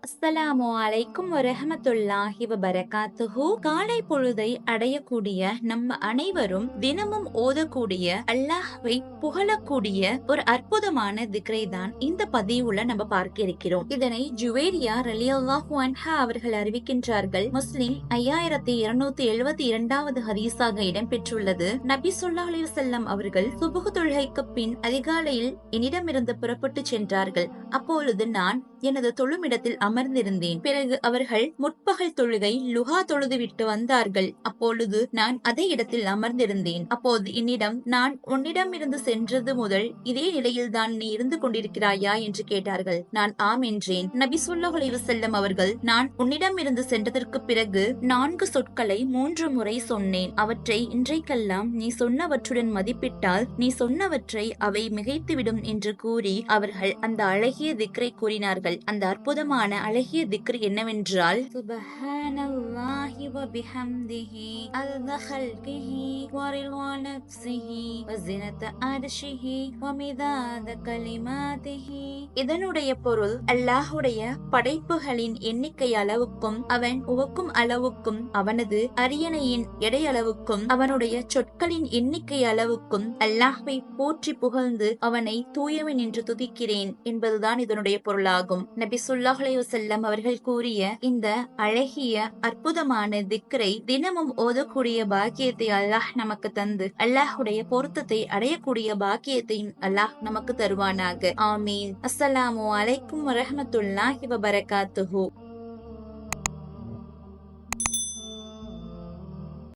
அஸ்ஸலாமு அலைக்கும் வரஹ்மத்துல்லாஹி வபரகாத்துஹு. காலை பொழுதை அடையக்கூடிய நம்ம அனைவரும் தினமும் ஓதக்கூடிய அல்லாஹ்வை புகழக்கூடிய ஒரு அற்புதமான திக்ரை தான் இந்த பதிவுல நம்ம பார்க்க இருக்கிறோம். இதனை ஜுவேரியா ரலியல்லாஹு அன்ஹா அவர்கள் அறிவிக்கின்றார்கள். முஸ்லிம் 5272வது ஹதீஸாக இடம்பெற்றுள்ளது. நபி ஸல்லல்லாஹு அலைஹி வஸல்லம் அவர்கள் சுபஹ் தொழுகைக்கு பின் அதிகாலையில் என்னிடமிருந்து புறப்பட்டு சென்றார்கள். அப்பொழுது நான் எனது தொழுமிடத்தில் அமர்ந்திருந்தேன். பிறகு அவர்கள் முற்பகல் தொழுகை லுஹா தொழுதுவிட்டு வந்தார்கள். அப்பொழுது நான் அதே இடத்தில் அமர்ந்திருந்தேன். அப்போது என்னிடம், நான் உன்னிடமிருந்து சென்றது முதல் இதே நிலையில் தான் நீ இருந்து கொண்டிருக்கிறாயா என்று கேட்டார்கள். நான் ஆம் என்றேன். நபி ஸல்லல்லாஹு அலைஹி வஸல்லம் அவர்கள், நான் உன்னிடமிருந்து சென்றதற்கு பிறகு 4 சொற்களை 3 முறை சொன்னேன். அவற்றை இன்றைக்கெல்லாம் நீ சொன்னவற்றுடன் மதிப்பிட்டால் நீ சொன்னவற்றை அவை மிகைத்துவிடும் என்று கூறி அவர்கள் அந்த அழகிய திக்ரை கூறினார்கள். அந்த அற்புதமான அழகிய திக்ர் என்னவென்றால், சுப்ஹானல்லாஹி வ பிஹம்திஹி அத்ன ஹல்கிஹி வ ரிضா நஃப்ஸிஹி வ ஸினத அர்ஷிஹி வ மிதாத கலிமாத்திஹி. இதனுடைய பொருள், அல்லாஹ்வுடைய படைப்புகளின் எண்ணிக்கை அளவுக்கும் அவன் உவக்கும் அளவுக்கும் அவனது அரியணையின் எடை அளவுக்கும் அவனுடைய சொற்களின் எண்ணிக்கை அளவுக்கும் அல்லாஹ்வை போற்றி புகழ்ந்து அவனை தூயவன் என்று துதிக்கிறேன் என்பதுதான் இதனுடைய பொருளாகும். நபி ஸல்லல்லாஹு அலைஹி வஸல்லம் அவர்கள் கூறிய இந்த அழகிய அற்புதமான திக்ரை தினமும் ஓதக்கூடிய பாக்கியத்தை அல்லாஹ் நமக்கு தந்து அல்லாஹ்வுடைய பொருத்தத்தை அடையக்கூடிய பாக்கியத்தையும் அல்லாஹ் நமக்கு தருவானாக. ஆமீன். அஸ்ஸலாமு அலைக்கும் வரஹ்மத்துல்லாஹி வபரகாத்துஹு.